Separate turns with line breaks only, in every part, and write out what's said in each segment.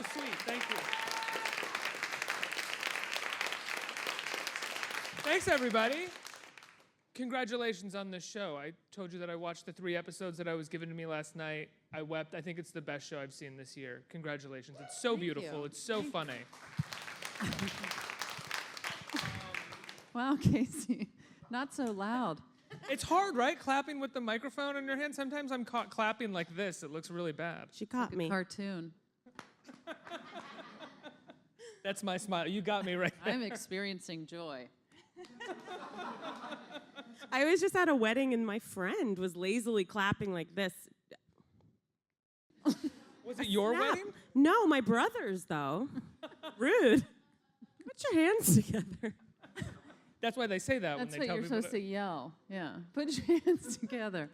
so sweet. Thank you. Thanks, everybody. Congratulations on this show. I told you that I watched the 3 episodes that I was given to me last night. I wept. I think it's the best show I've seen this year. Congratulations. It's so beautiful. It's so funny.
Wow, Casey. Not so loud.
It's hard, right? Clapping with the microphone in your hand. Sometimes I'm caught clapping like this. It looks really bad.
She caught me.
Cartoon.
That's my smile. You got me right there.
I'm experiencing joy.
I was just at a wedding and my friend was lazily clapping like this.
Was it your wedding?
No, my brother's though. Rude. Put your hands together.
That's why they say that
That's
when they tell
what you're
people
supposed to yell. Yeah. Put your hands together.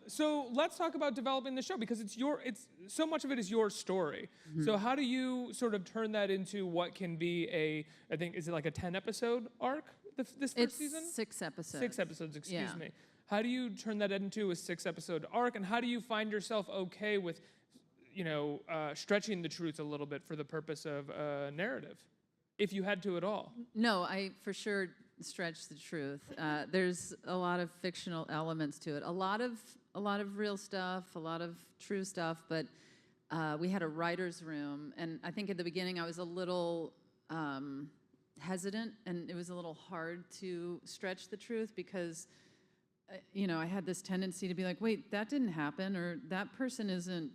So let's talk about developing the show because it's so much of it is your story. Mm-hmm. So how do you sort of turn that into what can be I think, is it like a 10-episode arc this first season?
6 episodes.
6 episodes, excuse me. How do you turn that into a 6-episode arc, and how do you find yourself okay with, stretching the truth a little bit for the purpose of a narrative, if you had to at all?
No, I for sure stretch the truth. There's a lot of fictional elements to it. A lot of real stuff, a lot of true stuff. But we had a writer's room, and I think at the beginning I was a little hesitant, and it was a little hard to stretch the truth because, I had this tendency to be like, wait, that didn't happen, or that person isn't,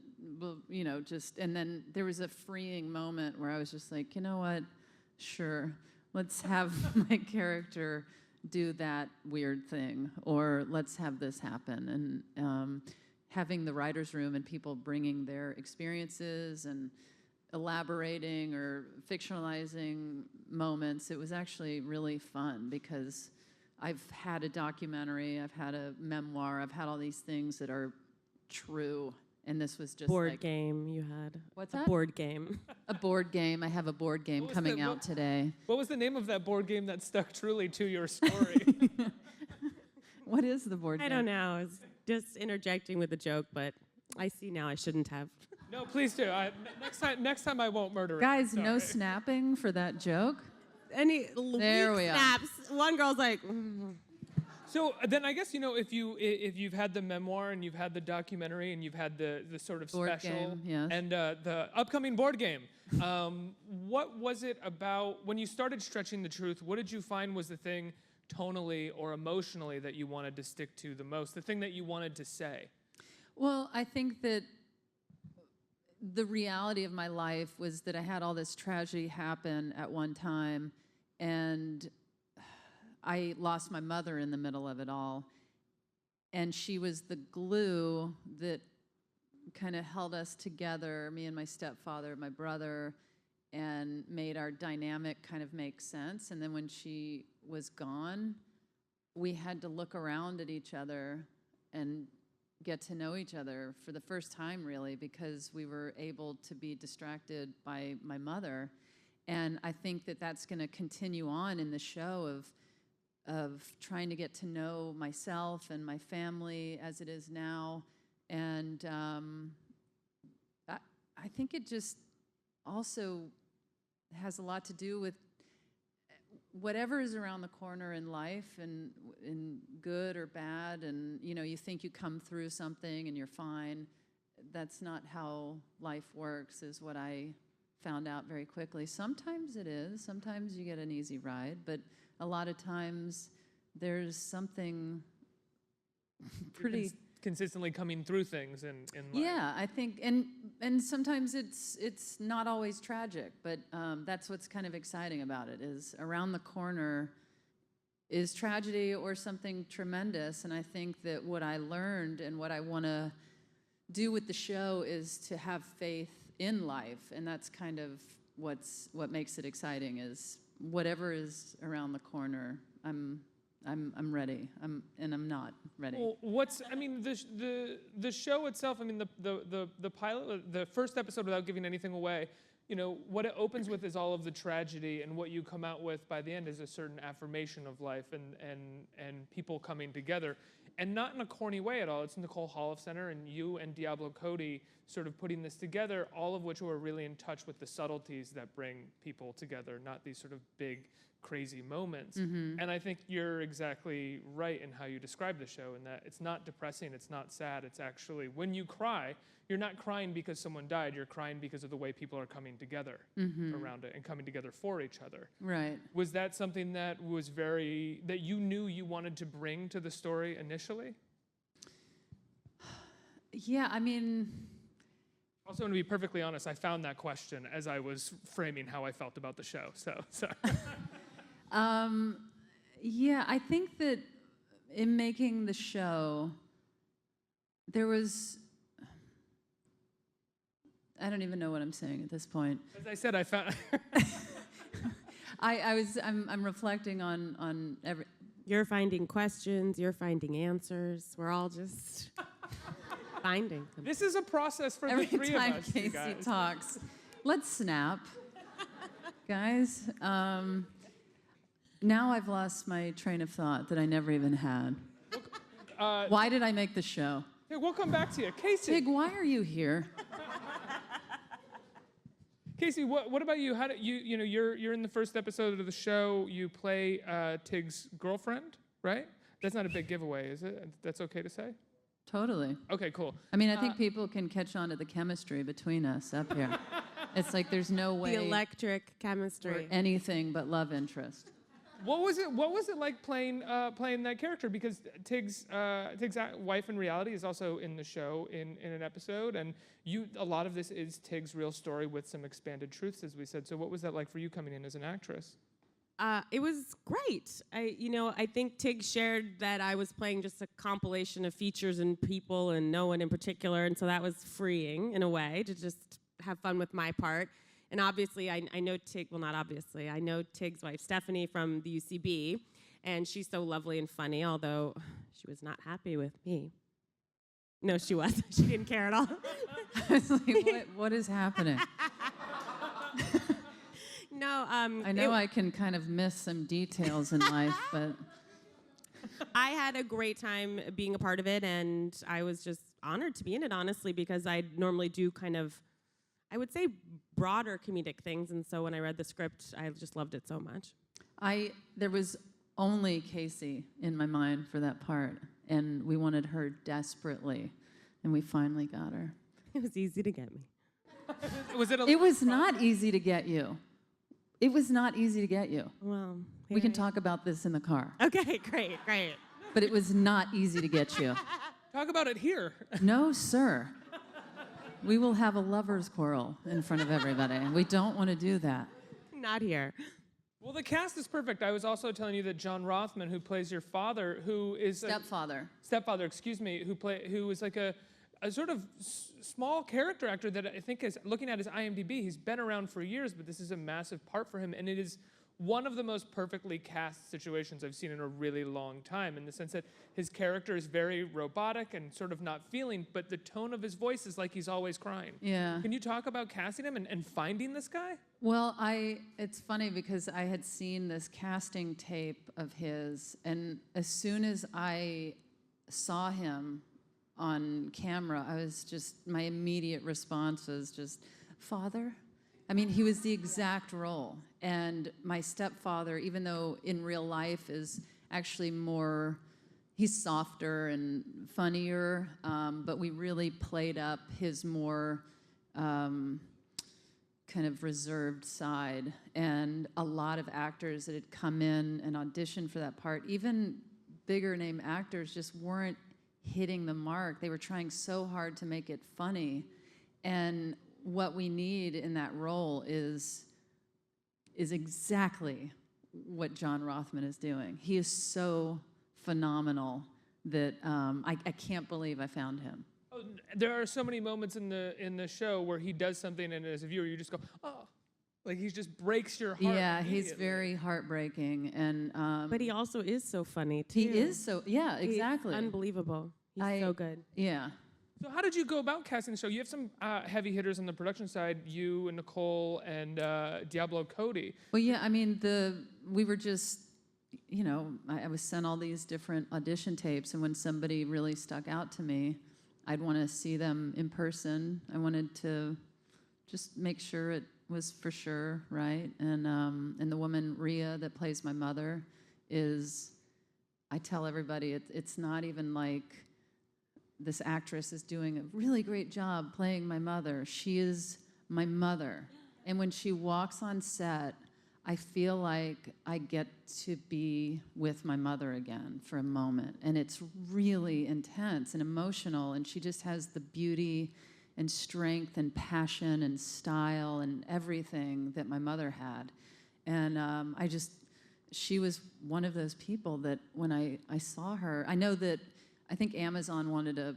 and then there was a freeing moment where I was just like, you know what? Sure, let's have my character do that weird thing, or let's have this happen. And having the writer's room and people bringing their experiences and elaborating or fictionalizing moments, it was actually really fun because I've had a documentary, I've had a memoir, I've had all these things that are true. And this was just
board game you had.
What's
a
that?
Board game.
A board game. I have a board game coming out today.
What was the name of that board game that stuck truly to your story?
What is the board game?
I don't know. I was just interjecting with a joke, but I see now I shouldn't have.
No, please do. Next time I won't murder it.
Guys, no snapping for that joke.
Any
there we
snaps. One girl's like.
So then I guess, if you've had the memoir and you've had the documentary and you've had the sort of
board
special
game, yes.
and the upcoming board game, what was it about when you started stretching the truth? What did you find was the thing tonally or emotionally that you wanted to stick to the most, the thing that you wanted to say?
Well, I think that the reality of my life was that I had all this tragedy happen at one time, and I lost my mother in the middle of it all, and she was the glue that kind of held us together, me and my stepfather, my brother, and made our dynamic kind of make sense. And then when she was gone, we had to look around at each other and get to know each other for the first time, really, because we were able to be distracted by my mother. And I think that that's going to continue on in the show of trying to get to know myself and my family as it is now. And I think it just also has a lot to do with whatever is around the corner in life, and in good or bad, and you think you come through something and you're fine. That's not how life works, is what I found out very quickly. Sometimes it is. Sometimes you get an easy ride, but a lot of times there's something pretty
consistently coming through things in life.
Yeah, I think, and sometimes it's not always tragic, but that's what's kind of exciting about it, is around the corner is tragedy or something tremendous. And I think that what I learned and what I want to do with the show is to have faith in life, and that's kind of what makes it exciting, is whatever is around the corner, I'm ready. I'm not ready.
Well, the show itself? I mean, the pilot, the first episode, without giving anything away, what it opens with is all of the tragedy, and what you come out with by the end is a certain affirmation of life and people coming together. and not in a corny way at all. It's Nicole Hall Center and you and Diablo Cody sort of putting this together, all of which were really in touch with the subtleties that bring people together, not these sort of big, crazy moments. And I think you're exactly right in how you describe the show, in that it's not depressing, it's not sad, it's actually, when you cry, you're not crying because someone died, you're crying because of the way people are coming together around it and coming together for each other.
Right.
Was that something that was that you knew you wanted to bring to the story initially?
Yeah, I mean,
Also, to be perfectly honest, I found that question as I was framing how I felt about the show. So, sorry.
yeah, I think that in making the show, there was, I don't even know what I'm saying at this point.
As I said, I found.
I'm reflecting on every.
You're finding questions, you're finding answers. We're all just finding them.
This is a process for
Every
the three
time
of us, you
Casey
guys.
talks, let's snap, guys. Now I've lost my train of thought that I never even had. Why did I make the show?
Hey, we'll come back to you, Casey.
Tig, why are you here?
Casey, what about you? How do you're in the first episode of the show. You play Tig's girlfriend, right? That's not a big giveaway, is it? That's okay to say?
Totally.
Okay, cool.
I mean, I think people can catch on to the chemistry between us up here. It's like there's no way
The electric
for
chemistry.
anything but love interest.
What was it like playing that character? Because Tig's wife in reality is also in the show in an episode, and a lot of this is Tig's real story with some expanded truths, as we said. So what was that like for you coming in as an actress?
It was great. I think Tig shared that I was playing just a compilation of features and people and no one in particular, and so that was freeing in a way to just have fun with my part. And obviously, I know Tig, well, not obviously, I know Tig's wife, Stephanie, from the UCB, and she's so lovely and funny, although she was not happy with me. No, she wasn't. She didn't care at all.
I was like, what is happening?
No,
I know I can kind of miss some details in life, but
I had a great time being a part of it, and I was just honored to be in it, honestly, because I normally do kind of, I would say, broader comedic things, and so when I read the script, I just loved it so much.
there was only Casey in my mind for that part, and we wanted her desperately, and we finally got her.
It was easy to get me.
It was not easy to get you. It was not easy to get you.
Well,
We can talk about this in the car.
Okay, great.
But it was not easy to get you.
Talk about it here.
No, sir. We will have a lover's quarrel in front of everybody, and we don't want to do that.
Not here.
Well, the cast is perfect. I was also telling you that Jon Rothman, who plays your father, who is
Stepfather.
excuse me, who is like a sort of small character actor that I think is, looking at his IMDb, he's been around for years, but this is a massive part for him, and it is one of the most perfectly cast situations I've seen in a really long time, in the sense that his character is very robotic and sort of not feeling, but the tone of his voice is like he's always crying.
Yeah.
Can you talk about casting him and finding this guy?
Well, it's funny because I had seen this casting tape of his, and as soon as I saw him on camera, my immediate response was just, Father? I mean, he was the exact role. And my stepfather, even though in real life is actually he's softer and funnier, but we really played up his more kind of reserved side. And a lot of actors that had come in and auditioned for that part, even bigger name actors, just weren't hitting the mark. They were trying so hard to make it funny. And what we need in that role is exactly what Jon Rothman is doing. He is so phenomenal that I can't believe I found him.
Oh, there are so many moments in the show where he does something, and as a viewer, you just go, oh, like he just breaks your heart.
Yeah, he's very heartbreaking, and
But he also is so funny, too.
he is so, yeah, exactly.
He's unbelievable. He's so good.
Yeah.
So how did you go about casting the show? You have some heavy hitters on the production side, you and Nicole and Diablo Cody.
Well, yeah, I mean, we were just you know, I was sent all these different audition tapes, and when somebody really stuck out to me, I'd want to see them in person. I wanted to just make sure it was for sure, right? And the woman, Rhea, that plays my mother, is, I tell everybody, it's not even like this actress is doing a really great job playing my mother. She is my mother. And when she walks on set, I feel like I get to be with my mother again for a moment. And it's really intense and emotional. And she just has the beauty and strength and passion and style and everything that my mother had. And she was one of those people that when I saw her, I think Amazon wanted a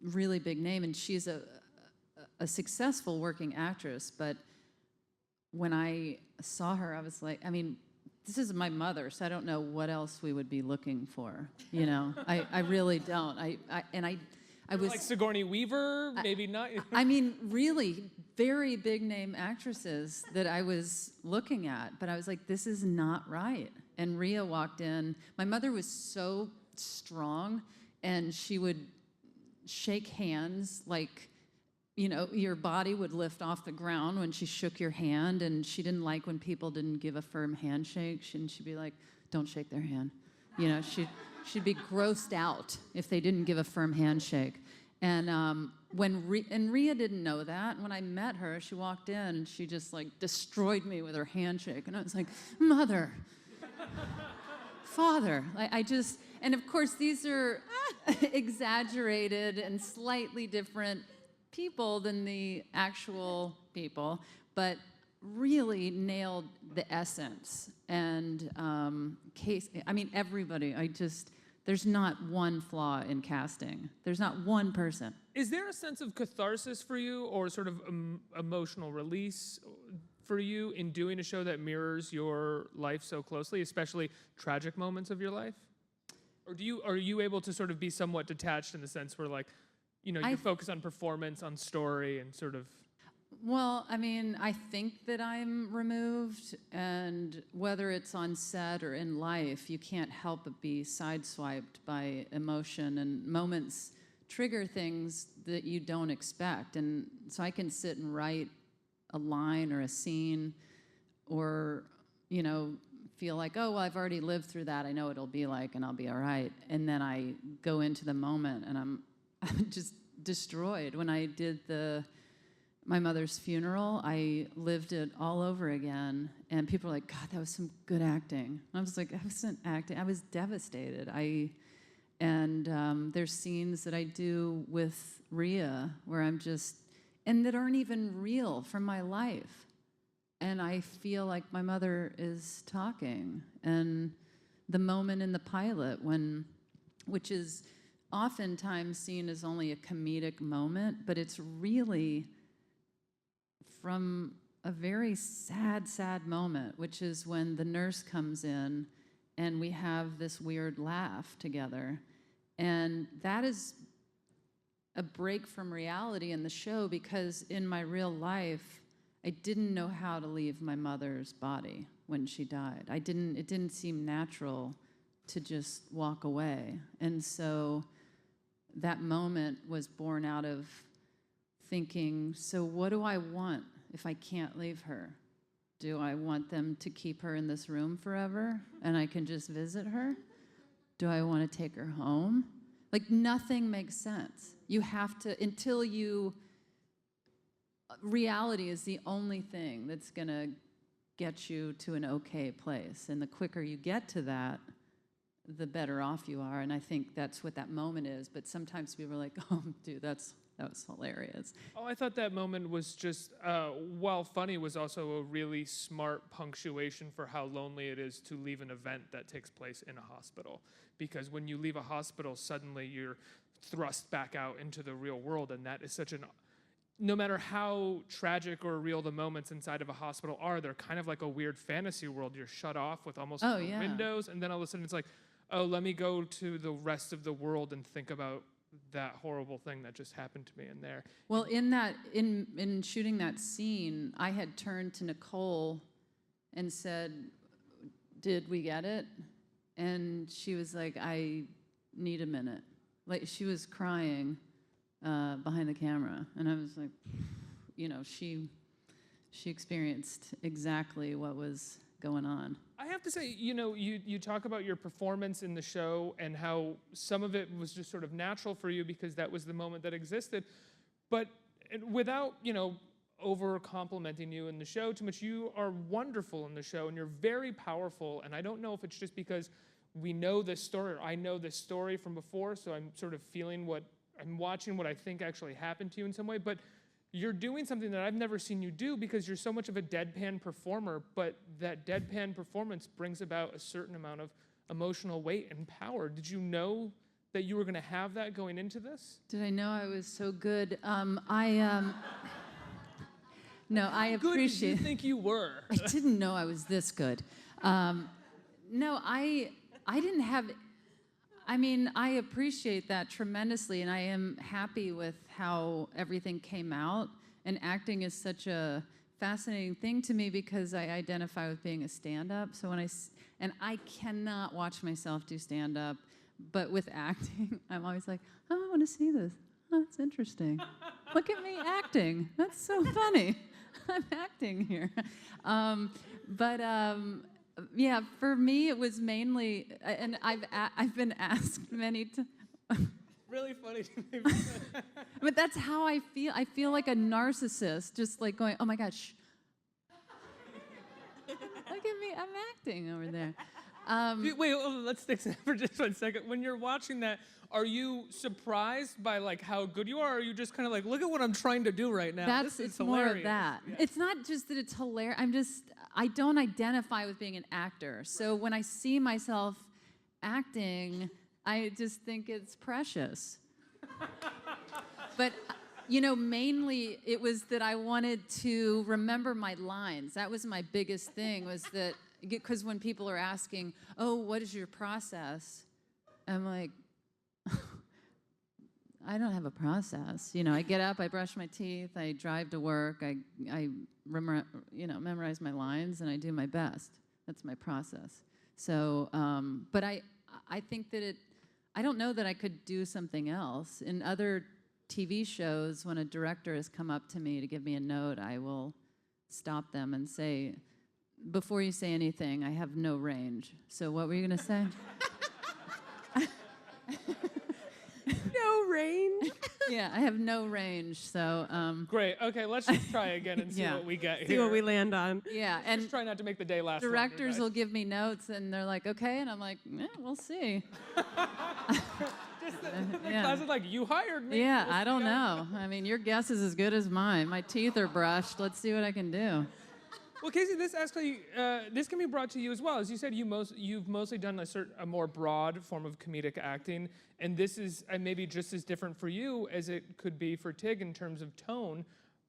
really big name, and she's a successful working actress, but when I saw her, I was like, I mean, this is my mother, so I don't know what else we would be looking for, you know? I really don't. I was
like Sigourney Weaver, maybe not.
I mean, really very big name actresses that I was looking at, but I was like, this is not right. And Rhea walked in. My mother was so strong, and she would shake hands like, you know, your body would lift off the ground when she shook your hand, and she didn't like when people didn't give a firm handshake. She'd be like, don't shake their hand. You know, she'd be grossed out if they didn't give a firm handshake. And Rhea didn't know that. When I met her, she walked in, and she just like destroyed me with her handshake. And I was like, Mother, Father. And of course, these are exaggerated and slightly different people than the actual people, but really nailed the essence. And everybody, there's not one flaw in casting. There's not one person.
Is there a sense of catharsis for you, or sort of emotional release for you in doing a show that mirrors your life so closely, especially tragic moments of your life? Or are you able to sort of be somewhat detached in the sense where, like, you know, you focus on performance, on story, and sort of...
Well, I mean, I think that I'm removed, and whether it's on set or in life, you can't help but be sideswiped by emotion, and moments trigger things that you don't expect. And so I can sit and write a line or a scene, or, you know, feel like, oh, well, I've already lived through that. I know what it'll be like, and I'll be all right. And then I go into the moment, and I'm just destroyed. When I did my mother's funeral, I lived it all over again, and people were like, God, that was some good acting. And I was like, I wasn't acting. I was devastated. There's scenes that I do with Rhea where and that aren't even real from my life. And I feel like my mother is talking. And the moment in the pilot which is oftentimes seen as only a comedic moment, but it's really from a very sad, sad moment, which is when the nurse comes in and we have this weird laugh together. And that is a break from reality in the show, because in my real life, I didn't know how to leave my mother's body when she died. It didn't seem natural to just walk away. And so that moment was born out of thinking, so what do I want if I can't leave her? Do I want them to keep her in this room forever and I can just visit her? Do I want to take her home? Like, nothing makes sense. You have to, reality is the only thing that's going to get you to an okay place. And the quicker you get to that, the better off you are. And I think that's what that moment is. But sometimes people are like, oh, dude, that was hilarious.
Oh, I thought that moment was just, while funny, was also a really smart punctuation for how lonely it is to leave an event that takes place in a hospital. Because when you leave a hospital, suddenly you're thrust back out into the real world, and that is such no matter how tragic or real the moments inside of a hospital are, they're kind of like a weird fantasy world. You're shut off with almost no windows, and then all of a sudden it's like, oh, let me go to the rest of the world and think about that horrible thing that just happened to me in there.
Well, in shooting that scene, I had turned to Nicole and said, did we get it? And she was like, I need a minute. Like, she was crying behind the camera. And I was like, you know, she experienced exactly what was going on.
I have to say, you know, you talk about your performance in the show and how some of it was just sort of natural for you because that was the moment that existed. But without, you know, over complimenting you in the show too much, you are wonderful in the show and you're very powerful. And I don't know if it's just because we know this story or I know this story from before, so I'm sort of feeling I'm watching what I think actually happened to you in some way. But you're doing something that I've never seen you do because you're so much of a deadpan performer, but that deadpan performance brings about a certain amount of emotional weight and power. Did you know that you were going to have that going into this?
Did I know I was so good? No, I
How good did you
appreciate.
think you were?
I didn't know I was this good. No, I didn't have. I mean, I appreciate that tremendously, and I am happy with how everything came out. And acting is such a fascinating thing to me because I identify with being a stand-up. So and I cannot watch myself do stand-up, but with acting, I'm always like, oh, I want to see this. Oh, that's interesting. Look at me acting. That's so funny. I'm acting here. Yeah, for me it was mainly, and I've been asked many times.
Really funny to me.
But that's how I feel. I feel like a narcissist, just like going, oh my gosh. Look at me, I'm acting over there.
Wait, let's stick to that for just 1 second. When you're watching that, are you surprised by like how good you are, or are you just kind of like, look at what I'm trying to do right now?
It's more of that.
Yeah.
It's not just that it's hilarious. I don't identify with being an actor. So when I see myself acting, I just think it's precious. But, you know, mainly it was that I wanted to remember my lines. That was my biggest thing, was that, because when people are asking, oh, what is your process? I'm like, I don't have a process. You know, I get up, I brush my teeth, I drive to work, I memorize my lines, and I do my best. That's my process. So, but I think that I don't know that I could do something else. In other TV shows, when a director has come up to me to give me a note, I will stop them and say, before you say anything, I have no range. So what were you gonna say?
No range.
Yeah, I have no range, so.
Great. Okay, let's just try again and see
Yeah.
what we get here.
See what we land on.
Yeah,
Just
and
try not to make the day last longer,
directors
guys.
will give me notes, and they're like, okay, and I'm like, we'll see.
Just the
Yeah.
classic, like, you hired me.
Yeah,
We'll
I
see
don't
how-
know. I mean, your guess is as good as mine. My teeth are brushed. Let's see what I can do.
Well, Casey, this actually, this can be brought to you as well. As you said, you've mostly done a more broad form of comedic acting, and this is maybe just as different for you as it could be for Tig in terms of tone.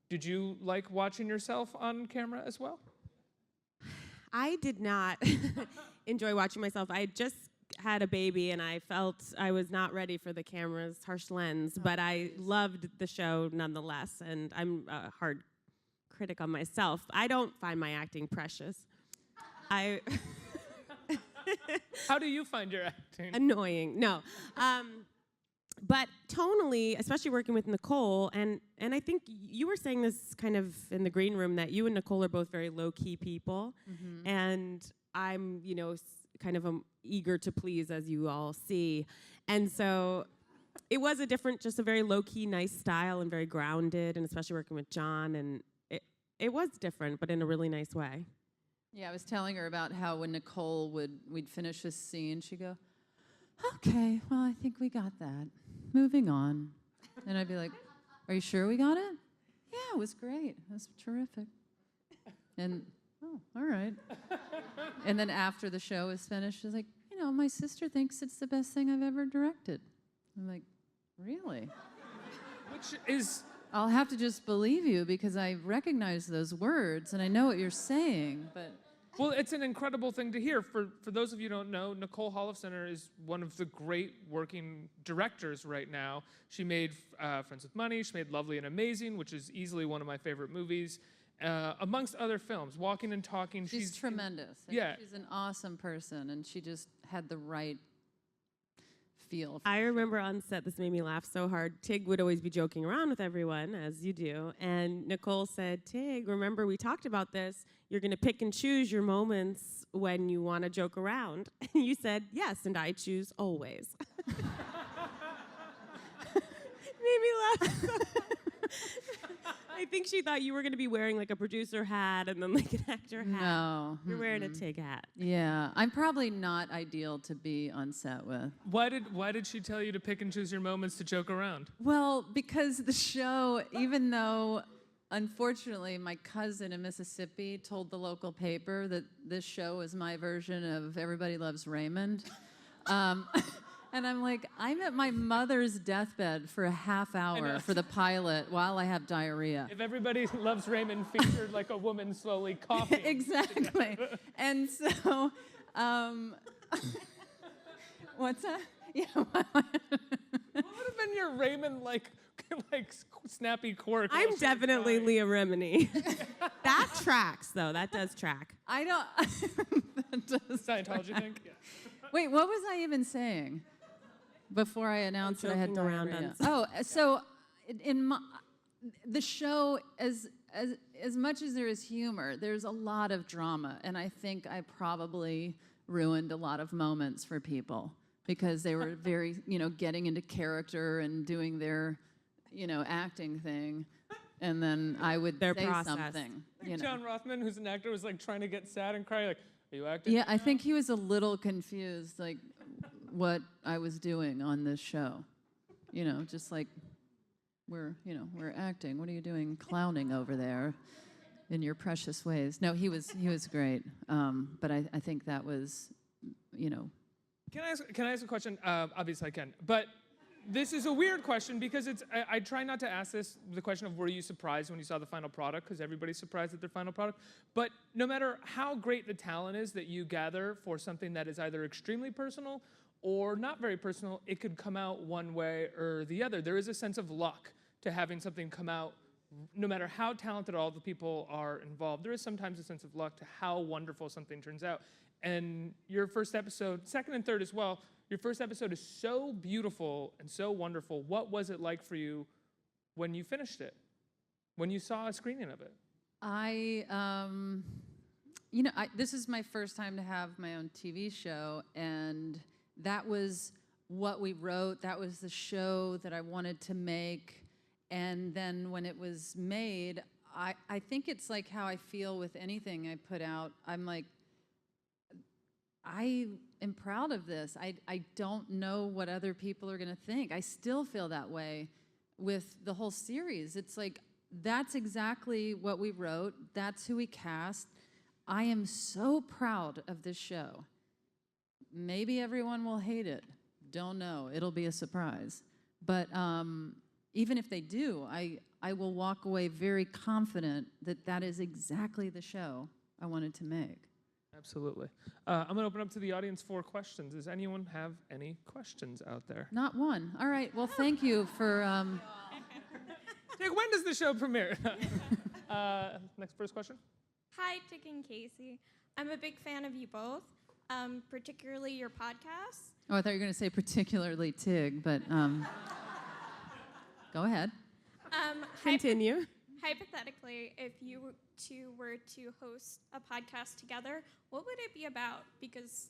Did you like watching yourself on camera as well?
I did not enjoy watching myself. I just had a baby, and I felt I was not ready for the camera's harsh lens, but I loved the show nonetheless, and I'm a hard critic on myself. I don't find my acting precious.
How do you find your acting?
Annoying. No. But tonally, especially working with Nicole, and I think you were saying this kind of in the green room, that you and Nicole are both very low-key people, and I'm, you know, kind of eager to please, as you all see. And so it was just a very low-key, nice style, and very grounded, and especially working with Jon, and it was different, but in a really nice way.
Yeah, I was telling her about how when Nicole we'd finish this scene, she'd go, okay, well, I think we got that. Moving on. And I'd be like, are you sure we got it? Yeah, it was great. It was terrific. And, oh, all right. And then after the show was finished, she's like, you know, my sister thinks it's the best thing I've ever directed. I'm like, really?
Which is...
I'll have to just believe you because I recognize those words and I know what you're saying, but...
Well, it's an incredible thing to hear. For those of you who don't know, Nicole Hall is one of the great working directors right now. She made Friends with Money. She made Lovely and Amazing, which is easily one of my favorite movies. amongst other films, Walking and Talking.
She's tremendous.
Yeah.
She's an awesome person, and she just had the right feel.
I remember on set, this made me laugh so hard. Tig would always be joking around with everyone, as you do. And Nicole said, Tig, remember we talked about this. You're going to pick and choose your moments when you want to joke around. And you said, yes, and I choose always. Made me laugh. I think she thought you were going to be wearing like a producer hat and then like an actor hat.
No.
You're wearing a Tig hat.
Yeah, I'm probably not ideal to be on set with.
Why did she tell you to pick and choose your moments to joke around?
Well, because the show, even though unfortunately my cousin in Mississippi told the local paper that this show is my version of Everybody Loves Raymond. And I'm like, I'm at my mother's deathbed for a half hour for the pilot while I have diarrhea.
If Everybody Loves Raymond featured like a woman slowly coughing.
Exactly. And so, what's that? Yeah.
What would have been your Raymond like snappy quirk?
I'm definitely Leah Remini. That tracks, though. That does track.
I don't. That does
Scientology thing? Yeah.
Wait, what was I even saying before I announced that I had
Joking around
diarrhea?
on
Oh, so the show, as much as there is humor, there's a lot of drama, and I think I probably ruined a lot of moments for people because they were very, getting into character and doing their, acting thing, and then I would say something.
Jon Rothman, who's an actor, was like trying to get sad and cry, like, are you acting?
Yeah, I think he was a little confused, like what I was doing on this show. Just like we're acting. What are you doing, clowning over there in your precious ways? No, he was great. But I think that was,
Can I ask a question? Obviously I can, but this is a weird question because I try not to ask the question of were you surprised when you saw the final product, because everybody's surprised at their final product. But no matter how great the talent is that you gather for something that is either extremely personal or not very personal, it could come out one way or the other. There is a sense of luck to having something come out, no matter how talented all the people are involved. There is sometimes a sense of luck to how wonderful something turns out. And your first episode, second and third as well, your first episode is so beautiful and so wonderful. What was it like for you when you finished it? When you saw a screening of it?
This is my first time to have my own TV show, and that was what we wrote. That was the show that I wanted to make. And then when it was made, I think it's like how I feel with anything I put out. I'm like, I am proud of this. I don't know what other people are going to think. I still feel that way with the whole series. It's like, that's exactly what we wrote. That's who we cast. I am so proud of this show. Maybe everyone will hate it. Don't know. It'll be a surprise. But even if they do, I will walk away very confident that that is exactly the show I wanted to make.
Absolutely. I'm going to open up to the audience for questions. Does anyone have any questions out there?
Not one. All right. Well, thank you for...
Tig, when does the show premiere? First question.
Hi, Tig and Casey. I'm a big fan of you both, particularly your podcast.
Oh, I thought you were going to say particularly Tig, but go ahead.
Continue.
Hypothetically, if you two were to host a podcast together, what would it be about? Because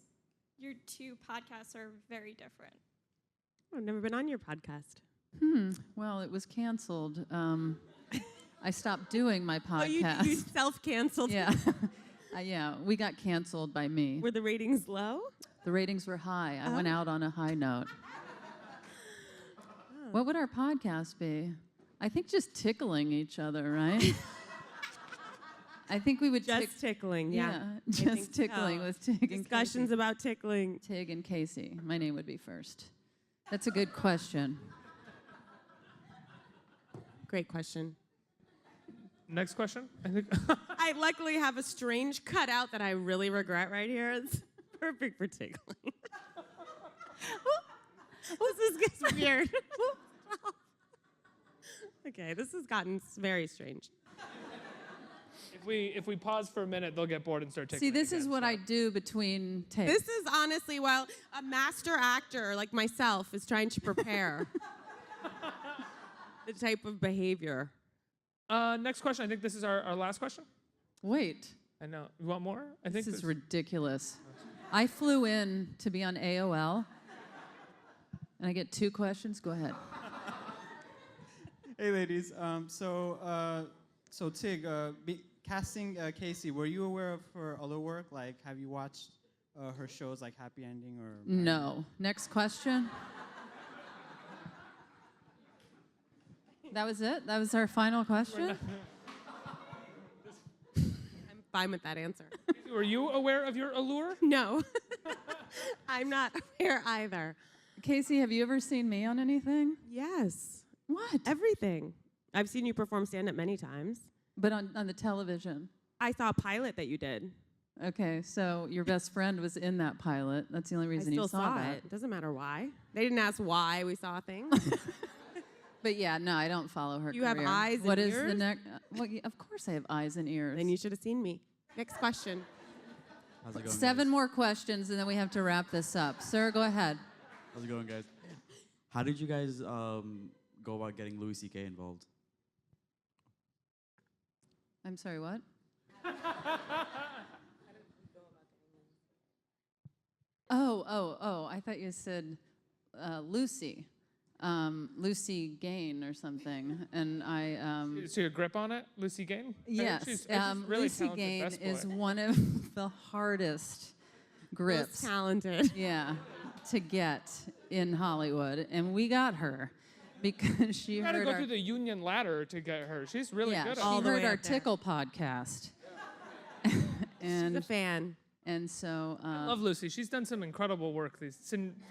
your two podcasts are very different.
I've never been on your podcast.
Well, it was canceled. I stopped doing my podcast.
Oh, you self-canceled?
Yeah. Yeah, we got canceled by me.
Were the ratings low?
The ratings were high. I went out on a high note.
Oh.
What would our podcast be? I think just tickling each other, right? I think we would
Just tickling, yeah.
Just tickling with Tig and
Discussions
Casey.
about tickling.
Tig and Casey. My name would be first. That's a good question.
Great question.
Next question. I think.
I luckily have a strange cutout that I really regret right here. It's perfect for tickling. This gets weird. Okay, this has gotten very strange.
If we pause for a minute, they'll get bored and start taking.
See, this is what I do between takes.
This is honestly, while a master actor like myself is trying to prepare the type of behavior.
Next question. I think this is our last question.
Wait,
I know. You want more? I think
this is ridiculous. I flew in to be on AOL, and I get 2 questions. Go ahead.
Hey, ladies. So Tig, casting Casey, were you aware of her other work? Like, have you watched her shows like Happy Ending or?
No. Next question. That was it? That was our final question?
I'm fine with that answer.
Were you aware of your allure?
No. I'm not aware either.
Casey, have you ever seen me on anything?
Yes.
What?
Everything. I've seen you perform stand-up many times.
But on the television.
I saw a pilot that you did.
Okay, so your best friend was in that pilot. That's the only reason
I still
you saw that.
it. It doesn't matter why. They didn't ask why we saw things.
But yeah, no, I don't follow her
You
career.
have eyes and
What is
ears?
the next? Well, of course I have eyes and ears.
Then you should have seen me. Next question.
How's it going,
7
guys?
more questions, and then we have to wrap this up. Sir, go ahead.
How's it going, guys? How did you guys go about getting Louis C.K. involved?
I'm sorry, what? Oh, I thought you said Lucy. Lucy Gain or something. And I...
So your grip on it, Lucy Gain?
yes,
She's really
Lucy
talented
Gain
best boy.
is one of the hardest grips.
Most talented.
Yeah, to get in Hollywood. And we got her because she
You gotta
heard
go
our...
through the union ladder to get her. She's really
yeah,
good
she
at
all
it.
the
heard
way
our
up there.
Tickle podcast.
She's
and
a fan.
and so
I love Lucy. She's done some incredible work. These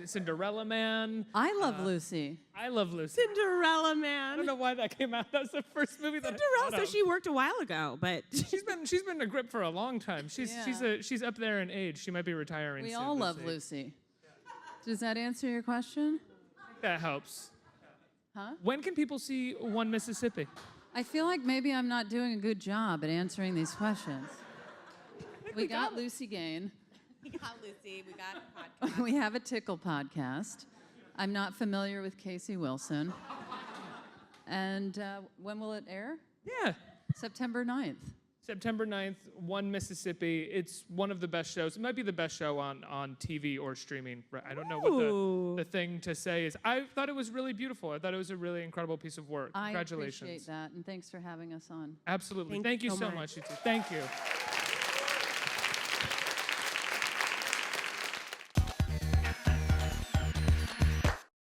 Cinderella Man.
I love Lucy.
I love Lucy.
Cinderella
I
Man.
don't know why that came out. That was the first movie that I
Cinderella.
thought
So
of.
she worked a while ago, but
She's been a grip for a long time.
Yeah.
She's up there in age. She might be retiring
We
soon.
all love Lucy. Does that answer your question?
That helps.
Huh?
When can people see One Mississippi?
I feel like maybe I'm not doing a good job at answering these questions. We got Lucy Gain.
we got Lucy. We got a podcast.
We have a Tickle podcast. I'm not familiar with Casey Wilson. And when will it air?
Yeah.
September 9th.
September 9th, One Mississippi. It's one of the best shows. It might be the best show on TV or streaming. I don't know
Ooh.
what the thing to say is. I thought it was really beautiful. I thought it was a really incredible piece of work.
I
Congratulations.
appreciate that, and thanks for having us on.
Absolutely.
Thank
Thank
you
you
so
so
much.
much, you two. Thank you.